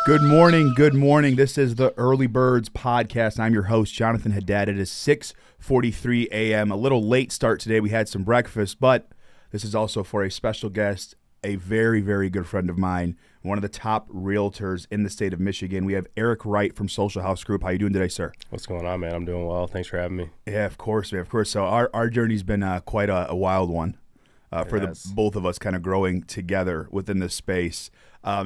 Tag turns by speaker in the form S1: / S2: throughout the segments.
S1: Good morning. Good morning. This is the Early Birds podcast. I'm your host, Jonathan Haddad. It is 6:43 a.m. A little late start today. We had some breakfast, but this is also for a special guest, a very, very good friend of mine, one of the top realtors in the state of Michigan. We have Erik Wright from Social House Group. How you doing today, sir?
S2: What's going on, man? I'm doing well. Thanks for having me.
S1: Yeah, of course, man. Of course. So our journey's been quite a wild one for both of us kind of growing together within this space.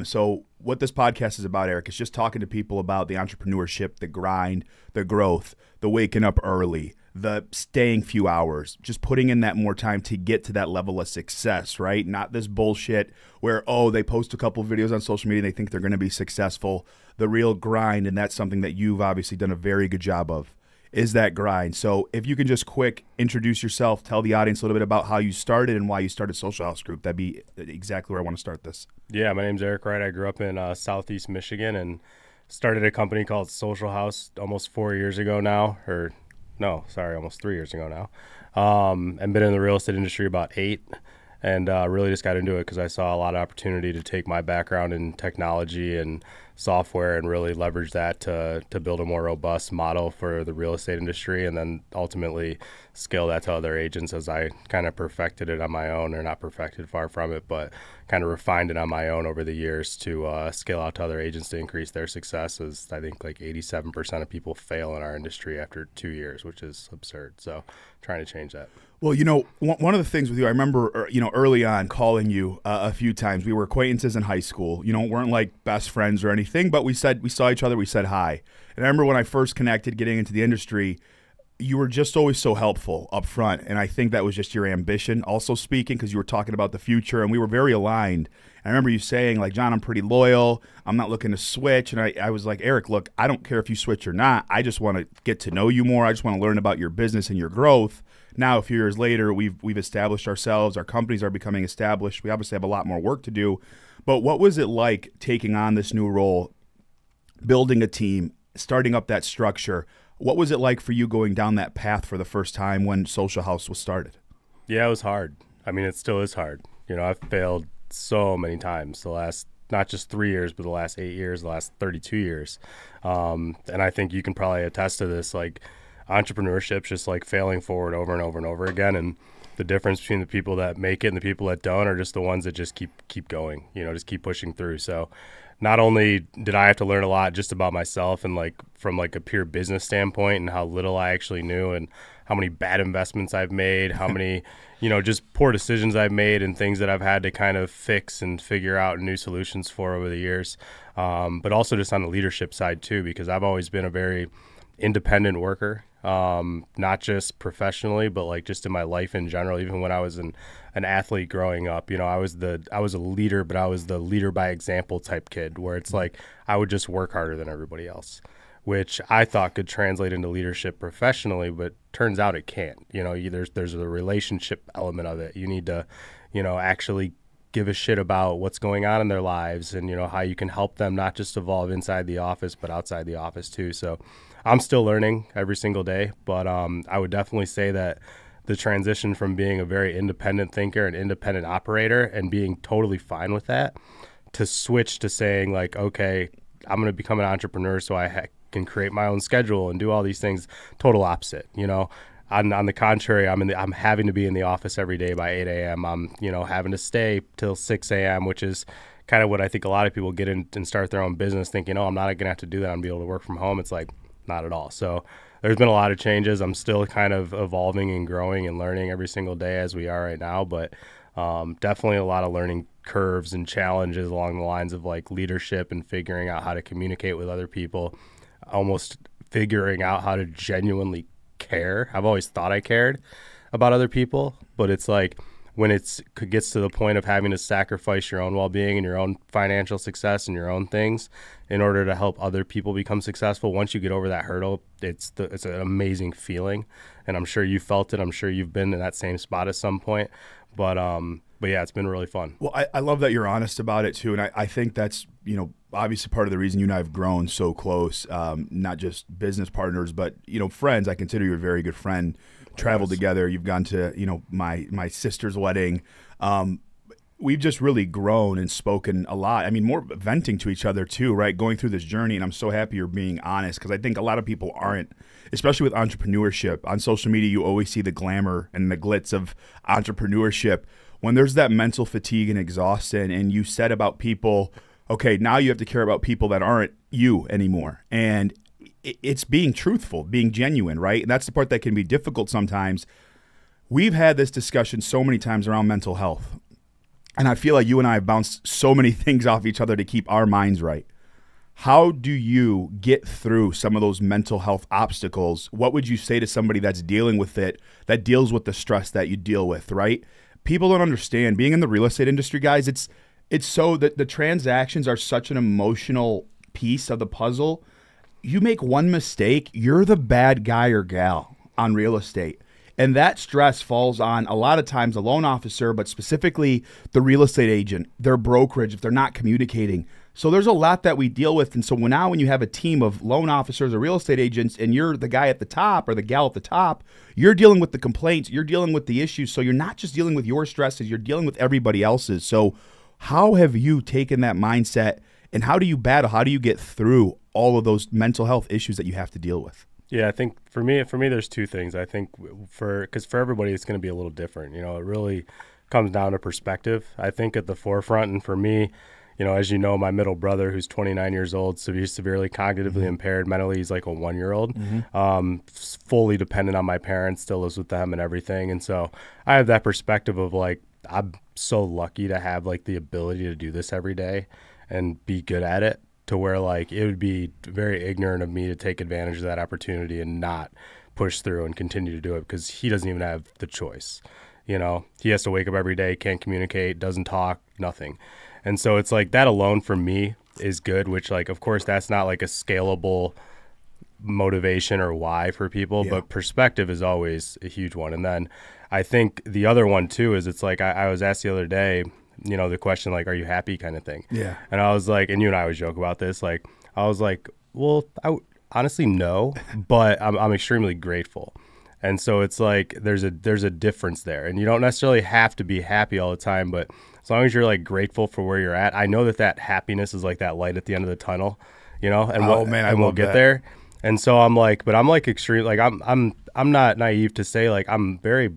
S1: So what this podcast is about, Erik, is just talking to people about the entrepreneurship, the grind, the growth, the waking up early, the staying few hours, just putting in that more time to get to that level of success, right? Not this bullshit where, they post a couple of videos on social media and they think they're going to be successful. The real grind, and that's something that you've obviously done a very good job of, is that grind. So if you can just quick introduce yourself, tell the audience a little bit about how you started and why you started Social House Group, that'd be exactly where I want to start this.
S2: Yeah, my name's Erik Wright. I grew up in Southeast Michigan and started a company called Social House almost 4 years ago now, almost 3 years ago now. And been in the real estate industry about 8, and really just got into it because I saw a lot of opportunity to take my background in technology and software and really leverage that to build a more robust model for the real estate industry, and then ultimately scale that to other agents as I kind of perfected it on my own, or not perfected, far from it, but kind of refined it on my own over the years to scale out to other agents to increase their success. As I think like 87% of people fail in our industry after 2 years, which is absurd. So trying to change that.
S1: Well, one of the things with you, I remember, early on calling you a few times. We were acquaintances in high school, weren't like best friends or anything, but we saw each other, we said hi. And I remember when I first connected getting into the industry, you were just always so helpful up front. And I think that was just your ambition also speaking, because you were talking about the future and we were very aligned. And I remember you saying like, John, I'm pretty loyal. I'm not looking to switch. And I was like, Erik, look, I don't care if you switch or not. I just want to get to know you more. I just want to learn about your business and your growth. Now, a few years later, we've established ourselves. Our companies are becoming established. We obviously have a lot more work to do. But what was it like taking on this new role, building a team, starting up that structure? What was it like for you going down that path for the first time when Social House was started?
S2: Yeah, it was hard. I mean, it still is hard. I've failed so many times the last, not just 3 years, but the last 8 years, the last 32 years. And I think you can probably attest to this, like entrepreneurship's just like failing forward over and over and over again. And the difference between the people that make it and the people that don't are just the ones that just keep going, just keep pushing through. So not only did I have to learn a lot just about myself and like from like a pure business standpoint and how little I actually knew and how many bad investments I've made, how many, just poor decisions I've made and things that I've had to kind of fix and figure out new solutions for over the years. But also just on the leadership side too, because I've always been a very independent worker, not just professionally, but like just in my life in general. Even when I was an athlete growing up, I was a leader, but I was the leader by example type kid, where it's like I would just work harder than everybody else, which I thought could translate into leadership professionally, but turns out it can't. There's a relationship element of it. You need to, actually give a shit about what's going on in their lives and, how you can help them not just evolve inside the office, but outside the office too. So I'm still learning every single day, but I would definitely say that the transition from being a very independent thinker and independent operator and being totally fine with that to switch to saying like, okay, I'm going to become an entrepreneur so I can create my own schedule and do all these things, total opposite. On the contrary, I'm having to be in the office every day by 8 a.m. I'm, having to stay till 6 a.m., which is kind of what I think a lot of people get in and start their own business thinking, I'm not going to have to do that. I'm going to be able to work from home. It's like, not at all. So there's been a lot of changes. I'm still kind of evolving and growing and learning every single day as we are right now, but definitely a lot of learning curves and challenges along the lines of like leadership and figuring out how to communicate with other people, almost figuring out how to genuinely care. I've always thought I cared about other people, but it's like when it gets to the point of having to sacrifice your own well-being and your own financial success and your own things in order to help other people become successful, once you get over that hurdle, it's an amazing feeling. And I'm sure you felt it. I'm sure you've been in that same spot at some point. But yeah, it's been really fun.
S1: Well, I love that you're honest about it too. And I think that's, obviously part of the reason you and I have grown so close, not just business partners, but, friends. I consider you a very good friend. Traveled together. You've gone to, my sister's wedding. we've just really grown and spoken a lot. I mean, more venting to each other too, right? Going through this journey, and I'm so happy you're being honest, because I think a lot of people aren't, especially with entrepreneurship. On social media, you always see the glamour and the glitz of entrepreneurship. When there's that mental fatigue and exhaustion, and you said about people, okay, now you have to care about people that aren't you anymore. And it's being truthful, being genuine, right? And that's the part that can be difficult sometimes. We've had this discussion so many times around mental health. And I feel like you and I have bounced so many things off each other to keep our minds right. How do you get through some of those mental health obstacles? What would you say to somebody that's dealing with it, that deals with the stress that you deal with, right? People don't understand. Being in the real estate industry, guys, it's so that the transactions are such an emotional piece of the puzzle. You make one mistake, you're the bad guy or gal on real estate. And that stress falls on a lot of times a loan officer, but specifically the real estate agent, their brokerage, if they're not communicating. So there's a lot that we deal with. And so now when you have a team of loan officers or real estate agents, and you're the guy at the top or the gal at the top, you're dealing with the complaints, you're dealing with the issues. So you're not just dealing with your stresses, you're dealing with everybody else's. So how have you taken that mindset, and how do you battle? How do you get through all of those mental health issues that you have to deal with?
S2: Yeah, I think for me, there's two things. I think because for everybody, it's going to be a little different. It really comes down to perspective. I think at the forefront, and for me, as you know, my middle brother, who's 29 years old, so he's severely cognitively impaired. Mentally, he's like a 1-year-old, fully dependent on my parents, still lives with them and everything. And so I have that perspective of like, I'm so lucky to have like the ability to do this every day and be good at it, to where like it would be very ignorant of me to take advantage of that opportunity and not push through and continue to do it, because he doesn't even have the choice. He has to wake up every day, can't communicate, doesn't talk, nothing. And so it's like that alone for me is good, which like, of course, that's not like a scalable motivation or why for people, but perspective is always a huge one. And then I think the other one too is it's like I was asked the other day, the question like, are you happy kind of thing?
S1: Yeah.
S2: And I was like, and you and I always joke about this, like, I was like, well, honestly, no, but I'm extremely grateful. And so it's like, there's a difference there, and you don't necessarily have to be happy all the time, but as long as you're like grateful for where you're at, I know that happiness is like that light at the end of the tunnel, and we'll get there. And so I'm like, but I'm like extreme, like I'm not naive to say like I'm very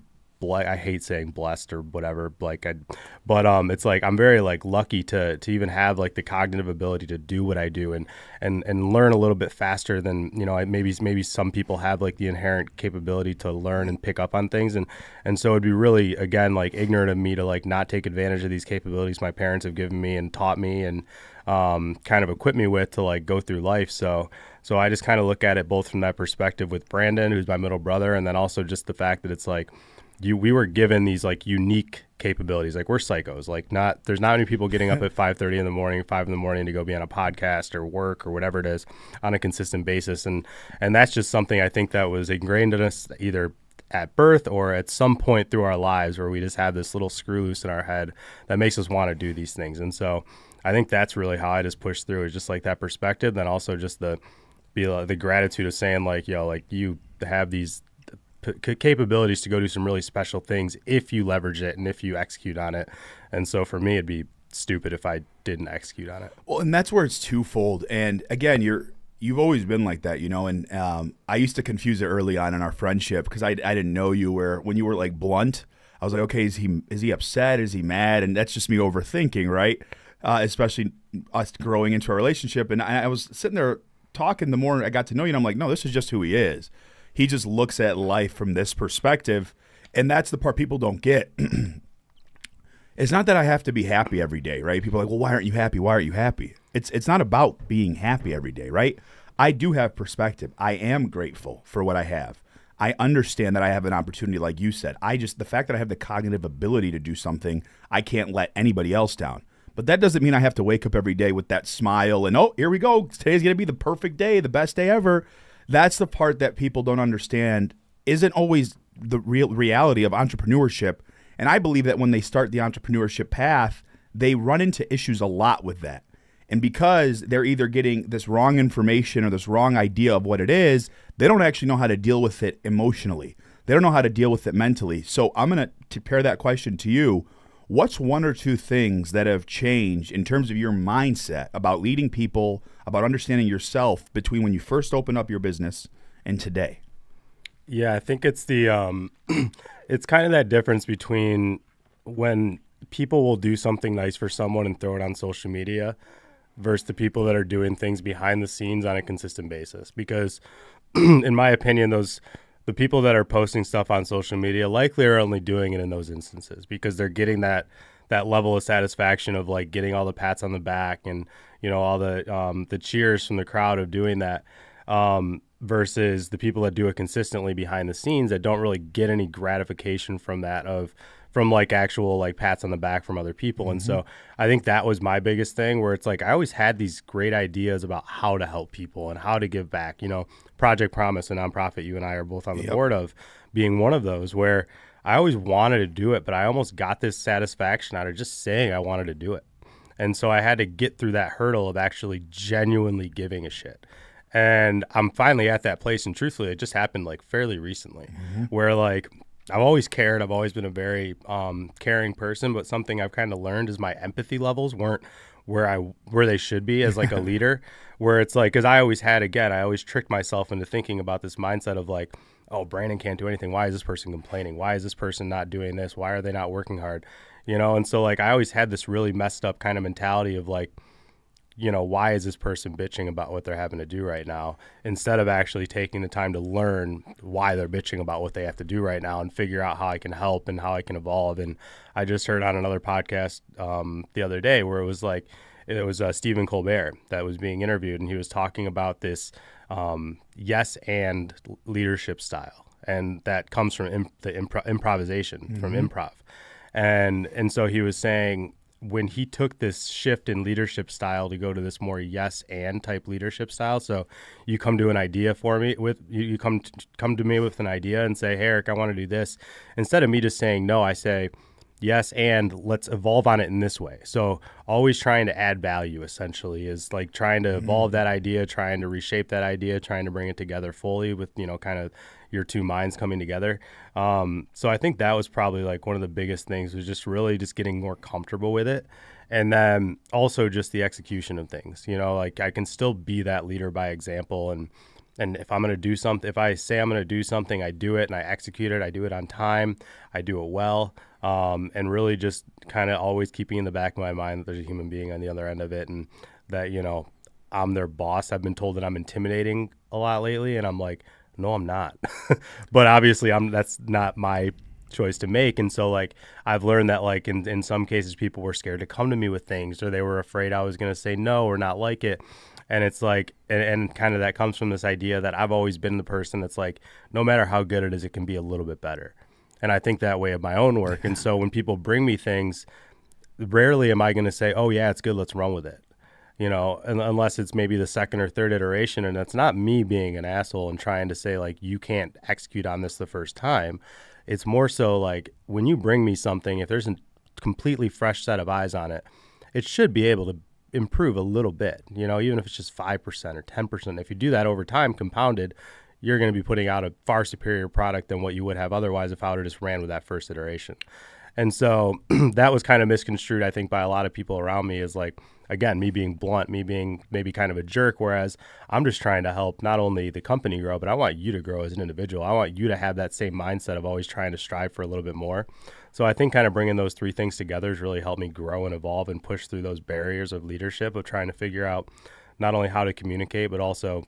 S2: I hate saying blessed or whatever, but it's like I'm very like lucky to even have like the cognitive ability to do what I do and learn a little bit faster than maybe some people have like the inherent capability to learn and pick up on things, and so it'd be really, again, like ignorant of me to like not take advantage of these capabilities my parents have given me and taught me and kind of equipped me with to like go through life. So I just kind of look at it both from that perspective with Brandon, who's my middle brother, and then also just the fact that it's like we were given these like unique capabilities. Like, we're psychos. Like, there's not many people getting up at 5:30 in the morning, 5 in the morning to go be on a podcast or work or whatever it is on a consistent basis. And that's just something I think that was ingrained in us either at birth or at some point through our lives, where we just have this little screw loose in our head that makes us want to do these things. And so I think that's really how I just push through, is just like that perspective. Then also just the gratitude of saying like, like you have these capabilities to go do some really special things if you leverage it and if you execute on it. And so for me, it'd be stupid if I didn't execute on it.
S1: Well, and that's where it's twofold. And again, you've always been like that, and I used to confuse it early on in our friendship, because I didn't know you, where when you were like blunt, I was like, okay, is he upset? Is he mad? And that's just me overthinking, right? Especially us growing into a relationship. And I was sitting there talking, the more I got to know you, and I'm like, no, this is just who he is. He just looks at life from this perspective, and that's the part people don't get. It's not that I have to be happy every day, right? People are like, well, why aren't you happy? Why aren't you happy? It's not about being happy every day, right? I do have perspective. I am grateful for what I have. I understand that I have an opportunity, like you said. The fact that I have the cognitive ability to do something, I can't let anybody else down. But that doesn't mean I have to wake up every day with that smile and, oh, here we go. Today's going to be the perfect day, the best day ever. That's the part that people don't understand isn't always the real reality of entrepreneurship. And I believe that when they start the entrepreneurship path, they run into issues a lot with that. And because they're either getting this wrong information or this wrong idea of what it is, they don't actually know how to deal with it emotionally. They don't know how to deal with it mentally. So I'm going to pair that question to you. What's one or two things that have changed in terms of your mindset about leading people, about understanding yourself between when you first opened up your business and today?
S2: Yeah, I think it's the it's kind of that difference between when people will do something nice for someone and throw it on social media versus the people that are doing things behind the scenes on a consistent basis. Because in my opinion, the people that are posting stuff on social media likely are only doing it in those instances because they're getting that level of satisfaction of like getting all the pats on the back and, you know, all the cheers from the crowd of doing that, versus the people that do it consistently behind the scenes that don't really get any gratification from that, from like actual like pats on the back from other people. And so I think that was my biggest thing, where it's like I always had these great ideas about how to help people and how to give back. You know, Project Promise, a nonprofit you and I are both on the board of, being one of those, where I always wanted to do it, but I almost got this satisfaction out of just saying I wanted to do it. And so I had to get through that hurdle of actually genuinely giving a shit. And I'm finally at that place. And truthfully, it just happened like fairly recently, where like I've always cared. I've always been a very caring person, but something I've kind of learned is my empathy levels weren't where they should be as like a leader, where it's like, because I always tricked myself into thinking about this mindset of like, oh, Brandon can't do anything. Why is this person complaining? Why is this person not doing this? Why are they not working hard? You know? And so like, I always had this really messed up kind of mentality of like, you know, why is this person bitching about what they're having to do right now, instead of actually taking the time to learn why they're bitching about what they have to do right now and figure out how I can help and how I can evolve. And I just heard on another podcast the other day where it was Stephen Colbert that was being interviewed, and he was talking about this yes and leadership style, and that comes from improvisation, from improv. And so he was saying, when he took this shift in leadership style to go to this more yes and type leadership style. So you come to an idea for me with, you come to me with an idea and say, hey, Eric, I want to do this. Instead of me just saying no, I say, yes, and let's evolve on it in this way. So always trying to add value, essentially, is like trying to evolve that idea, trying to reshape that idea, trying to bring it together fully with, you know, kind of your two minds coming together. So I think that was probably like one of the biggest things, was just really just getting more comfortable with it. And then also just the execution of things, you know, like I can still be that leader by example. And if I'm going to do something, if I say I'm going to do something, I do it and I execute it. I do it on time. I do it well. And really just kind of always keeping in the back of my mind that there's a human being on the other end of it, and that, you know, I'm their boss. I've been told that I'm intimidating a lot lately, and I'm like, no, I'm not. But obviously that's not my choice to make. And so like, I've learned that like in some cases people were scared to come to me with things, or they were afraid I was going to say no or not like it. And it's like, and kind of that comes from this idea that I've always been the person that's like, no matter how good it is, it can be a little bit better. And I think that way of my own work. And so when people bring me things, rarely am I going to say, oh yeah, it's good, let's run with it. You know, unless it's maybe the second or third iteration. And that's not me being an asshole and trying to say like, you can't execute on this the first time. It's more so like, when you bring me something, if there's a completely fresh set of eyes on it, it should be able to improve a little bit, you know, even if it's just 5% or 10%. If you do that over time, compounded, you're going to be putting out a far superior product than what you would have otherwise if I would have just ran with that first iteration. And so that was kind of misconstrued, I think, by a lot of people around me, as like, again, me being blunt, me being maybe kind of a jerk, whereas I'm just trying to help not only the company grow, but I want you to grow as an individual. I want you to have that same mindset of always trying to strive for a little bit more. So I think kind of bringing those three things together has really helped me grow and evolve and push through those barriers of leadership, of trying to figure out not only how to communicate, but also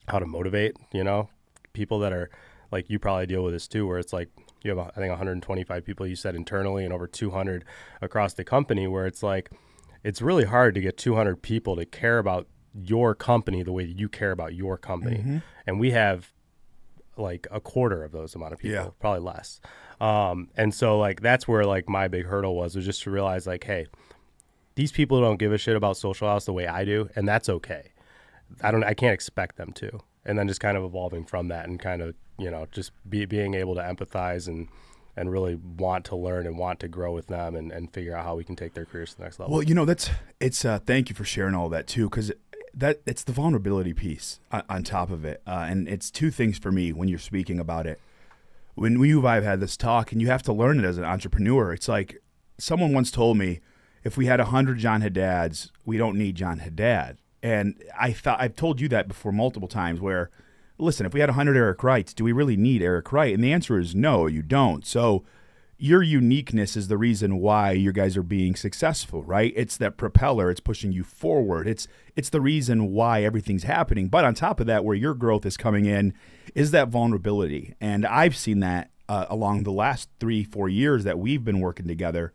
S2: how to motivate, you know, people that are like, you probably deal with this too, where it's like, you have, I think, 125 people you said internally and over 200 across the company, where it's like, it's really hard to get 200 people to care about your company the way that you care about your company. And we have like a quarter of those amount of people, probably less. And so like, that's where like my big hurdle was just to realize like, hey, these people don't give a shit about social house the way I do. And that's okay. I can't expect them to. And then just kind of evolving from that and kind of, you know, just being able to empathize and really want to learn and want to grow with them and figure out how we can take their careers to the next level.
S1: Well, you know, thank you for sharing all that too, because it's the vulnerability piece on top of it. And it's two things for me when you're speaking about it. When you and I have had this talk, and you have to learn it as an entrepreneur, it's like, someone once told me, if we had 100 John Haddads, we don't need John Haddad. And I've told you that before multiple times where, listen, if we had 100 Erik Wrights, do we really need Erik Wright? And the answer is no, you don't. So your uniqueness is the reason why you guys are being successful, right? It's that propeller. It's pushing you forward. It's the reason why everything's happening. But on top of that, where your growth is coming in is that vulnerability. And I've seen that along the last 3-4 years that we've been working together.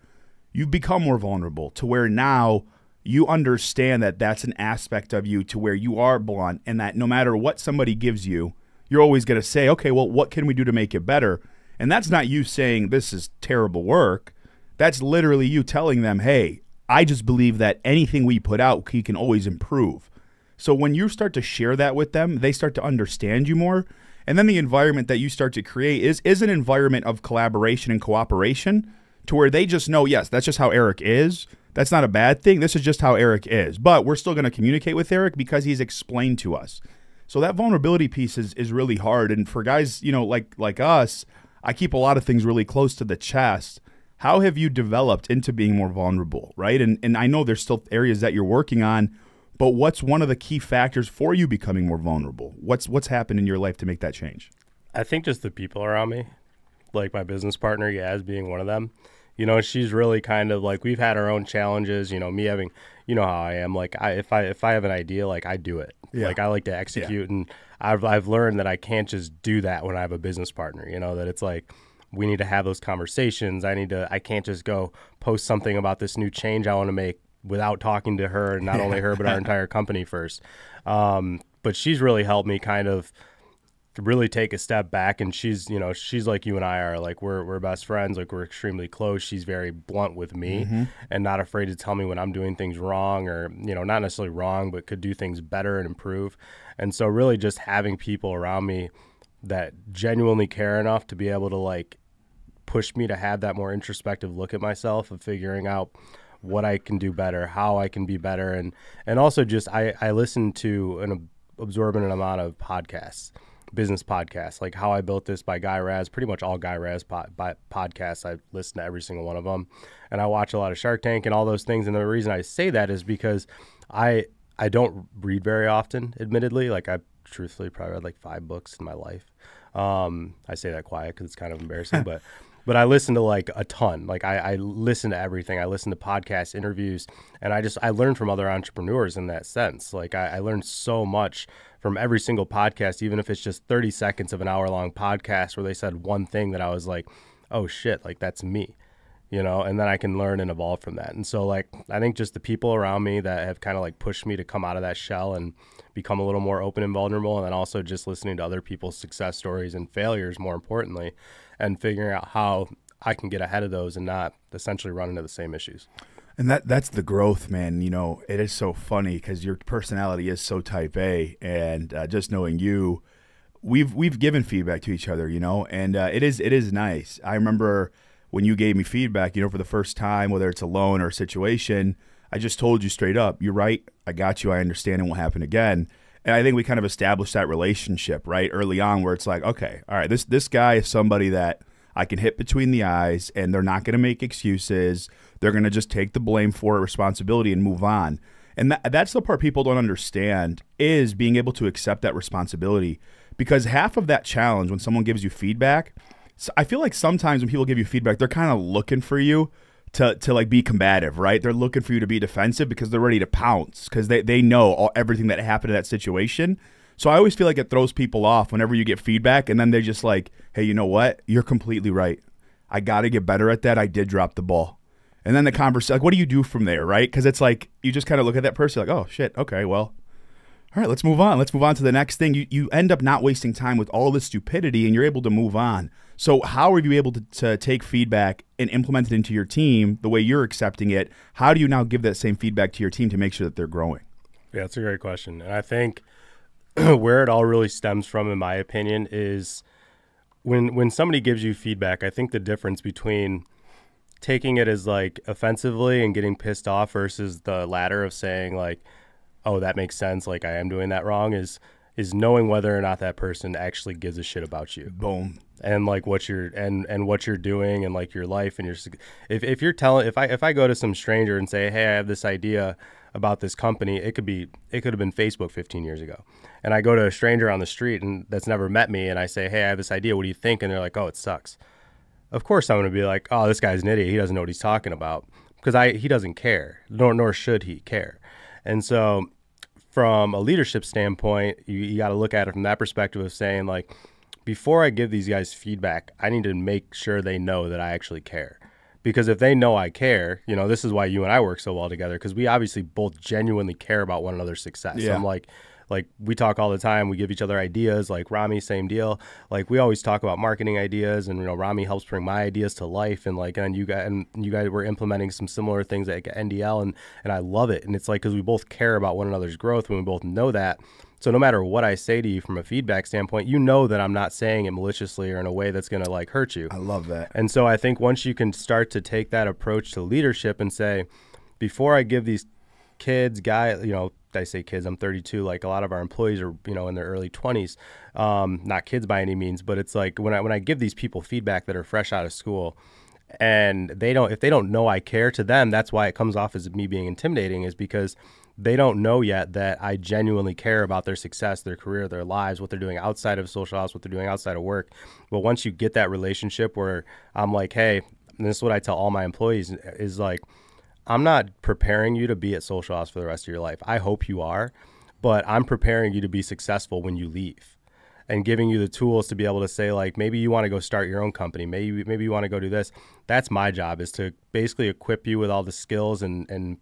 S1: You've become more vulnerable to where now you understand that that's an aspect of you to where you are blunt, and that no matter what somebody gives you, you're always going to say, okay, well, what can we do to make it better? And that's not you saying this is terrible work. That's literally you telling them, hey, I just believe that anything we put out, we can always improve. So when you start to share that with them, they start to understand you more. And then the environment that you start to create is an environment of collaboration and cooperation to where they just know, yes, that's just how Erik is. That's not a bad thing. This is just how Erik is. But we're still going to communicate with Erik because he's explained to us. So that vulnerability piece is really hard. And for guys, like us, I keep a lot of things really close to the chest. How have you developed into being more vulnerable, right? And I know there's still areas that you're working on, but what's one of the key factors for you becoming more vulnerable? What's happened in your life to make that change?
S2: I think just the people around me, like my business partner, Yaz being one of them. She's really kind of like, we've had our own challenges, me having, how I am, like if I have an idea, like I do it. Yeah. Like I like to execute, and I've learned that I can't just do that when I have a business partner, that it's like, we need to have those conversations. I can't just go post something about this new change I want to make without talking to her, and not only her, but our entire company first. But she's really helped me kind of really take a step back, and she's like you and I are, like we're best friends, like we're extremely close. She's very blunt with me and not afraid to tell me when I'm doing things wrong, or not necessarily wrong, but could do things better and improve. And so really just having people around me that genuinely care enough to be able to like push me to have that more introspective look at myself of figuring out what I can do better, how I can be better, and also just I listen to an absorbent amount of podcasts, business podcasts, like How I Built This by Guy Raz. Pretty much all Guy Raz podcasts, I listen to every single one of them, and I watch a lot of Shark Tank and all those things. And the reason I say that is because I don't read very often, admittedly. Like I truthfully probably read like 5 books in my life. I say that quiet because it's kind of embarrassing, but I listen to like a ton. Like I listen to everything. I listen to podcasts, interviews, and I learn from other entrepreneurs in that sense. Like I learned so much from every single podcast, even if it's just 30 seconds of an hour-long podcast where they said one thing that I was like, oh shit, like that's me, and then I can learn and evolve from that. And so like, I think just the people around me that have kind of like pushed me to come out of that shell and become a little more open and vulnerable. And then also just listening to other people's success stories and failures, more importantly, and figuring out how I can get ahead of those and not essentially run into the same issues.
S1: And that's the growth, man. It is so funny because your personality is so type A, and just knowing you, we've given feedback to each other, and it is nice. I remember when you gave me feedback, for the first time, whether it's a loan or a situation, I just told you straight up, you're right, I got you, I understand, it won't happen again. And I think we kind of established that relationship right early on, where it's like, okay, all right, this guy is somebody that I can hit between the eyes, and they're not going to make excuses. They're going to just take the blame for it, responsibility, and move on. And that's the part people don't understand, is being able to accept that responsibility. Because half of that challenge, when someone gives you feedback, so I feel like sometimes when people give you feedback, they're kind of looking for you to like be combative, right? They're looking for you to be defensive because they're ready to pounce because they know everything that happened in that situation. So I always feel like it throws people off whenever you get feedback, and then they're just like, hey, you know what? You're completely right. I got to get better at that. I did drop the ball. And then the conversation, like, what do you do from there, right? Because it's like, you just kind of look at that person like, oh, shit, okay, well, all right, let's move on. Let's move on to the next thing. You end up not wasting time with all this stupidity, and you're able to move on. So how are you able to take feedback and implement it into your team the way you're accepting it? How do you now give that same feedback to your team to make sure that they're growing?
S2: Yeah, that's a great question. And I think where it all really stems from, in my opinion, is when somebody gives you feedback, I think the difference between taking it as like offensively and getting pissed off versus the latter of saying like, oh, that makes sense, like I am doing that wrong, is is knowing whether or not that person actually gives a shit about you.
S1: Boom.
S2: And like what you're and what you're doing and like your life and your if you're telling if I go to some stranger and say, hey, I have this idea about this company, it could have been Facebook 15 years ago, and I go to a stranger on the street and that's never met me and I say, hey, I have this idea, what do you think? And they're like, oh, it sucks. Of course I'm going to be like, oh, this guy's an idiot, he doesn't know what he's talking about, because he doesn't care, nor should he care. And so from a leadership standpoint, you got to look at it from that perspective of saying, like, before I give these guys feedback, I need to make sure they know that I actually care. Because if they know I care, this is why you and I work so well together, because we obviously both genuinely care about one another's success.
S1: Yeah.
S2: So I'm like we talk all the time. We give each other ideas. Like Rami, same deal. Like we always talk about marketing ideas, and Rami helps bring my ideas to life. And you guys were implementing some similar things at NDL, and I love it. And it's like, because we both care about one another's growth, and we both know that. So no matter what I say to you from a feedback standpoint, that I'm not saying it maliciously or in a way that's going to like hurt you.
S1: I love that.
S2: And so I think once you can start to take that approach to leadership and say, before I give these kids, I say kids, I'm 32. Like a lot of our employees are, in their early 20s, not kids by any means, but it's like when I give these people feedback that are fresh out of school, and if they don't know I care, to them, that's why it comes off as me being intimidating, is because they don't know yet that I genuinely care about their success, their career, their lives, what they're doing outside of Social House, what they're doing outside of work. But once you get that relationship where I'm like, hey, and this is what I tell all my employees, is like, I'm not preparing you to be at Social House for the rest of your life. I hope you are, but I'm preparing you to be successful when you leave, and giving you the tools to be able to say, like, maybe you want to go start your own company. Maybe you want to go do this. That's my job, is to basically equip you with all the skills and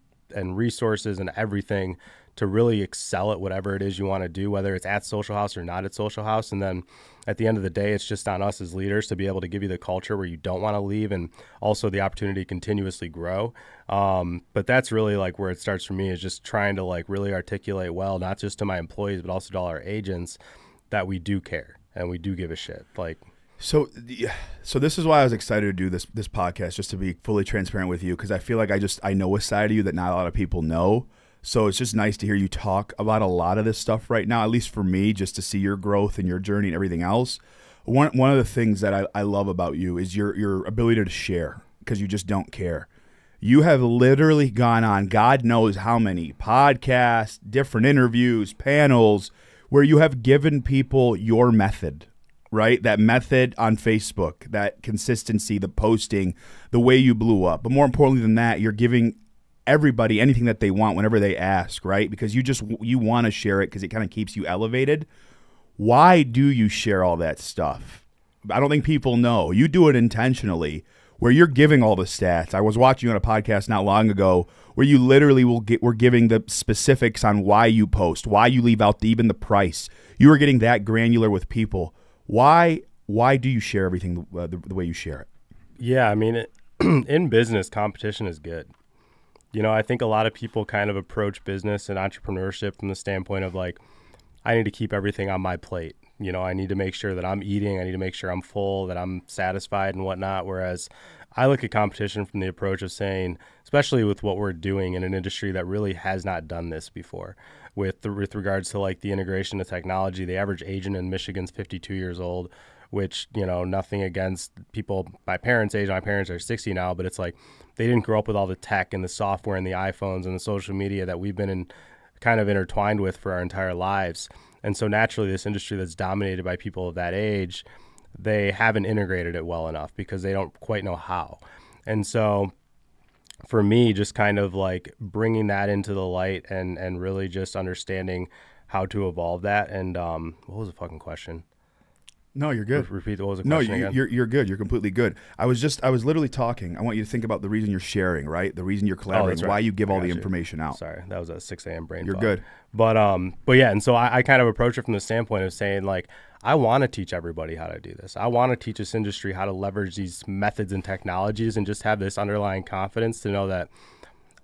S2: resources and everything to really excel at whatever it is you want to do, whether it's at Social House or not at Social House. And then at the end of the day, it's just on us as leaders to be able to give you the culture where you don't want to leave, and also the opportunity to continuously grow. But that's really like where it starts for me, is just trying to like really articulate well, not just to my employees, but also to all our agents, that we do care and we do give a shit. Like,
S1: So this is why I was excited to do this podcast, just to be fully transparent with you, because I feel like I know a side of you that not a lot of people know. So it's just nice to hear you talk about a lot of this stuff right now, at least for me, just to see your growth and your journey and everything else. One of the things that I love about you is your ability to share, because you just don't care. You have literally gone on God knows how many podcasts, different interviews, panels, where you have given people your method, right? That method on Facebook, that consistency, the posting, the way you blew up. But more importantly than that, you're giving everybody anything that they want whenever they ask, right? Because you want to share it because it kind of keeps you elevated. Why do you share all that stuff? I don't think people know. You do it intentionally, where you're giving all the stats. I was watching you on a podcast not long ago where you literally were giving the specifics on why you post, why you leave out even the price. You were getting that granular with people. Why do you share everything the way you share it?
S2: Yeah, I mean, in business, competition is good. I think a lot of people kind of approach business and entrepreneurship from the standpoint of like, I need to keep everything on my plate. I need to make sure that I'm eating. I need to make sure I'm full, that I'm satisfied and whatnot. Whereas I look at competition from the approach of saying, especially with what we're doing in an industry that really has not done this before, with regards to like the integration of technology. The average agent in Michigan's 52 years old, which, nothing against people my parents' age. My parents are 60 now, but it's like they didn't grow up with all the tech and the software and the iPhones and the social media that we've been kind of intertwined with for our entire lives. And so naturally, this industry that's dominated by people of that age, they haven't integrated it well enough because they don't quite know how. And so for me, just kind of like bringing that into the light and really just understanding how to evolve that. And what was the fucking question?
S1: No, you're good.
S2: Repeat, what was the question again?
S1: You're good. You're completely good. I was literally talking. I want you to think about the reason you're sharing, right? The reason you're collaborating, why you give all the information out.
S2: Sorry, that was a 6 a.m. brain
S1: You're
S2: thought.
S1: good.
S2: But yeah, and so I kind of approach it from the standpoint of saying, like, I want to teach everybody how to do this. I want to teach this industry how to leverage these methods and technologies, and just have this underlying confidence to know that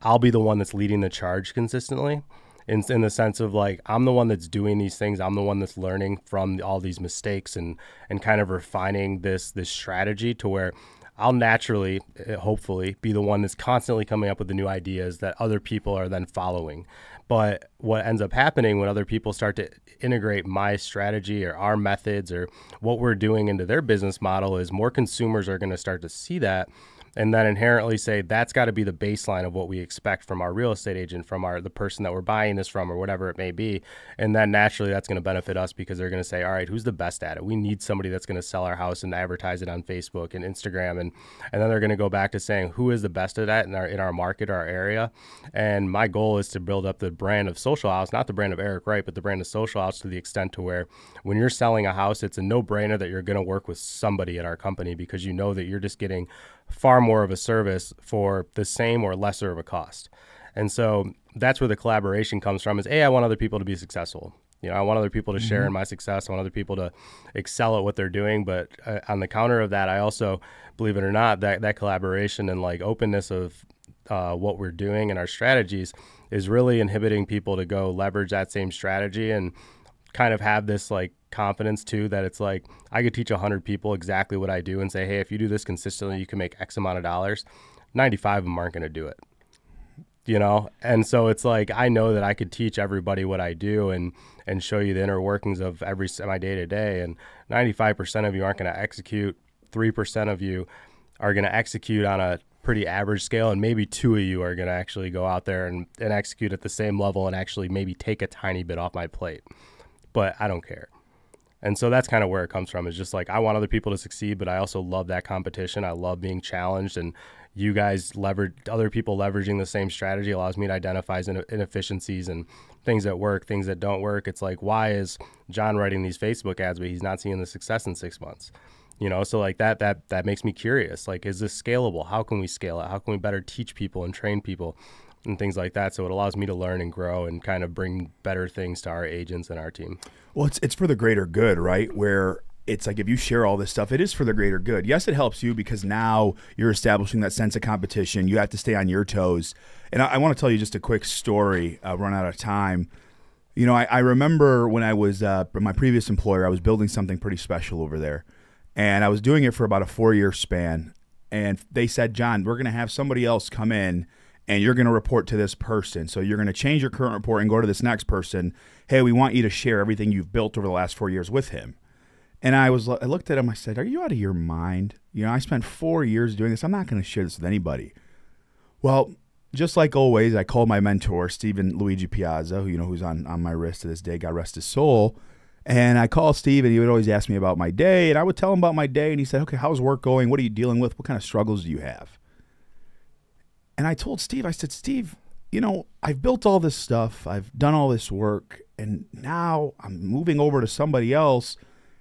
S2: I'll be the one that's leading the charge consistently. In the sense of like, I'm the one that's doing these things. I'm the one that's learning from all these mistakes and kind of refining this strategy to where I'll naturally, hopefully, be the one that's constantly coming up with the new ideas that other people are then following. But what ends up happening when other people start to integrate my strategy or our methods or what we're doing into their business model is more consumers are going to start to see that and then inherently say that's got to be the baseline of what we expect from our real estate agent, from the person that we're buying this from or whatever it may be. And then naturally that's going to benefit us because they're going to say, all right, who's the best at it? We need somebody that's going to sell our house and advertise it on Facebook and Instagram. And then they're going to go back to saying who is the best at that in our market or our area. And my goal is to build up the brand of Social House, not the brand of Erik Wright, but the brand of Social House to the extent to where when you're selling a house, it's a no-brainer that you're going to work with somebody at our company because you know that you're just getting far more of a service for the same or lesser of a cost. And so that's where the collaboration comes from is, A, I want other people to be successful. I want other people to share in my success. I want other people to excel at what they're doing. But on the counter of that, I also, believe it or not, that collaboration and like openness of what we're doing and our strategies is really inhibiting people to go leverage that same strategy and kind of have this like confidence too that it's like I could teach 100 people exactly what I do and say, hey, if you do this consistently, you can make X amount of dollars. 95 of them aren't going to do it, And so it's like I know that I could teach everybody what I do and show you the inner workings of my day to day. And 95% of you aren't going to execute. 3% of you are going to execute on a pretty average scale, and maybe 2 of you are going to actually go out there and execute at the same level and actually maybe take a tiny bit off my plate. But I don't care. And so that's kind of where it comes from. Is just like I want other people to succeed, but I also love that competition. I love being challenged, and you guys other people leveraging the same strategy allows me to identify inefficiencies and things that work, things that don't work. It's like, why is John writing these Facebook ads, but he's not seeing the success in 6 months? So like that makes me curious. Like, is this scalable? How can we scale it? How can we better teach people and train people and things like that? So it allows me to learn and grow and kind of bring better things to our agents and our team.
S1: Well, it's for the greater good, right? Where it's like if you share all this stuff, it is for the greater good. Yes, it helps you because now you're establishing that sense of competition. You have to stay on your toes. And I want to tell you just a quick story. Run out of time. I remember when I was my previous employer, I was building something pretty special over there. And I was doing it for about a 4-year span. And they said, John, we're going to have somebody else come in and you're going to report to this person. So you're going to change your current report and go to this next person. Hey, we want you to share everything you've built over the last 4 years with him. And I looked at him, I said, are you out of your mind? I spent 4 years doing this. I'm not going to share this with anybody. Well, just like always, I called my mentor, Stephen Luigi Piazza, who's on my wrist to this day, God rest his soul. And I called Steve, and he would always ask me about my day, and I would tell him about my day, and he said, okay, how's work going? What are you dealing with? What kind of struggles do you have? And I told Steve, I said, Steve, I've built all this stuff. I've done all this work, and now I'm moving over to somebody else,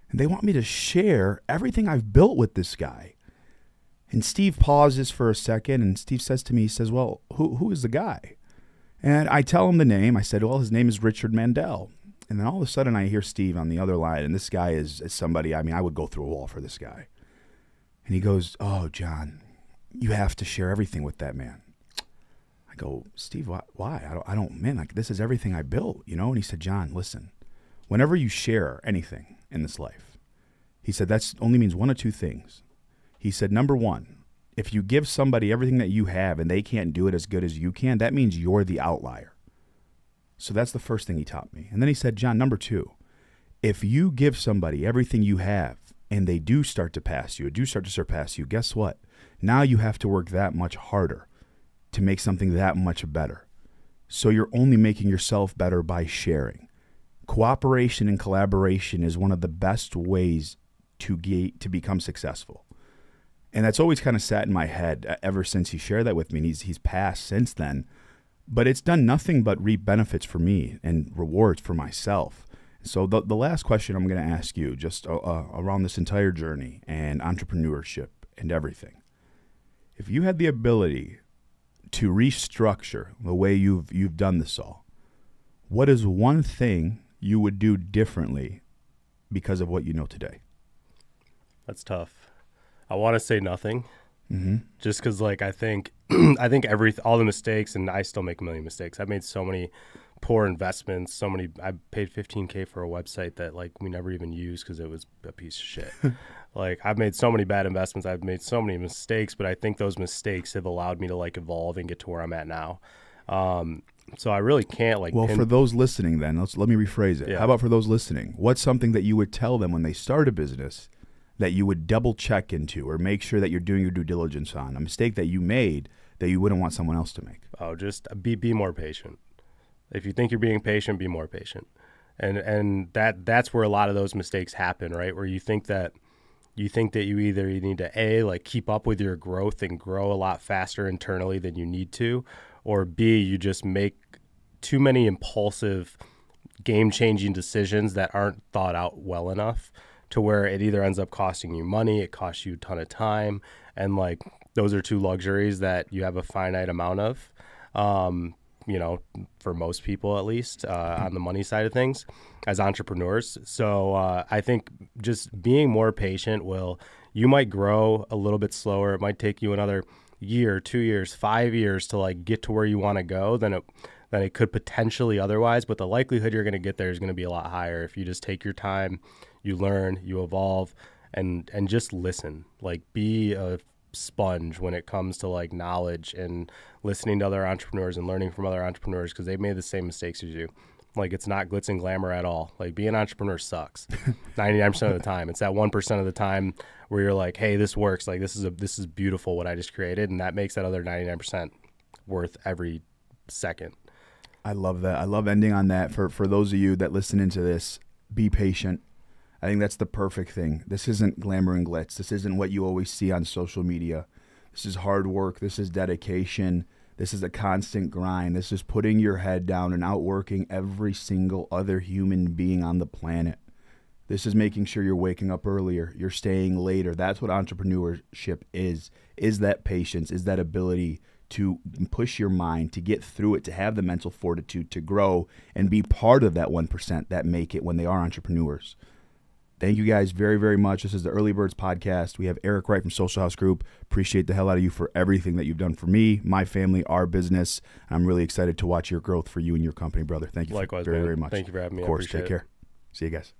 S1: and they want me to share everything I've built with this guy. And Steve pauses for a second, and Steve says to me, he says, well, who is the guy? And I tell him the name. I said, well, his name is Richard Mandel. And then all of a sudden I hear Steve on the other line, and this guy is somebody, I would go through a wall for this guy. And he goes, oh, John, you have to share everything with that man. I go, Steve, why? I don't, man, like this is everything I built, And he said, John, listen, whenever you share anything in this life, he said, that's only means one of two things. He said, number one, if you give somebody everything that you have and they can't do it as good as you can, that means you're the outlier. So that's the first thing he taught me. And then he said, John, number two, if you give somebody everything you have and they do start to pass you, do start to surpass you, guess what? Now you have to work that much harder to make something that much better. So you're only making yourself better by sharing. Cooperation and collaboration is one of the best ways to become successful. And that's always kind of sat in my head ever since he shared that with me. And he's passed since then. But it's done nothing but reap benefits for me and rewards for myself. So the last question I'm going to ask you, just around this entire journey and entrepreneurship and everything, if you had the ability to restructure the way you've done this all, what is one thing you would do differently because of what you know today?
S2: That's tough. I want to say nothing.
S1: Mm-hmm.
S2: Just because, I think all the mistakes, and I still make a million mistakes. I've made so many poor investments. I paid $15K for a website that like we never even used because it was a piece of shit. Like I've made so many bad investments. I've made so many mistakes, but I think those mistakes have allowed me to like evolve and get to where I'm at now. So I really can't like.
S1: Well, for those listening, then let me rephrase it.
S2: Yeah.
S1: How about for those listening? What's something that you would tell them when they start a business that you would double check into or make sure that you're doing your due diligence on? A mistake that you made that you wouldn't want someone else to make.
S2: Oh, just be more patient. If you think you're being patient, be more patient. And that's where a lot of those mistakes happen, right? Where you think that you either need to like keep up with your growth and grow a lot faster internally than you need to, or B, you just make too many impulsive, game-changing decisions that aren't thought out well enough to where it either ends up costing you money, it costs you a ton of time, and like those are two luxuries that you have a finite amount of, for most people at least, on the money side of things as entrepreneurs. So I think just being more patient you might grow a little bit slower. It might take you another year, 2 years, 5 years to like get to where you want to go than it could potentially otherwise. But the likelihood you're going to get there is going to be a lot higher if you just take your time, you learn, you evolve, and just listen. Like be a sponge when it comes to like knowledge and listening to other entrepreneurs and learning from other entrepreneurs because they've made the same mistakes as you. Like it's not glitz and glamour at all. Like being an entrepreneur sucks 99% of the time. It's that 1% of the time where you're like, hey, this works. Like this is beautiful what I just created, and that makes that other 99% worth every second.
S1: I love that. I love ending on that. For those of you that listen into this, be patient. I think that's the perfect thing. This isn't glamour and glitz. This isn't what you always see on social media. This is hard work. This is dedication. This is a constant grind. This is putting your head down and outworking every single other human being on the planet. This is making sure you're waking up earlier, you're staying later. That's what entrepreneurship is that patience, is that ability to push your mind, to get through it, to have the mental fortitude, to grow and be part of that 1% that make it when they are entrepreneurs. Thank you guys very, very much. This is the Early Birds Podcast. We have Erik Wright from Social House Group. Appreciate the hell out of you for everything that you've done for me, my family, our business. I'm really excited to watch your growth for you and your company, brother. Thank you.
S2: Likewise,
S1: very,
S2: man.
S1: very much.
S2: Thank you for having me.
S1: Of course.
S2: I appreciate
S1: Take care. See you guys.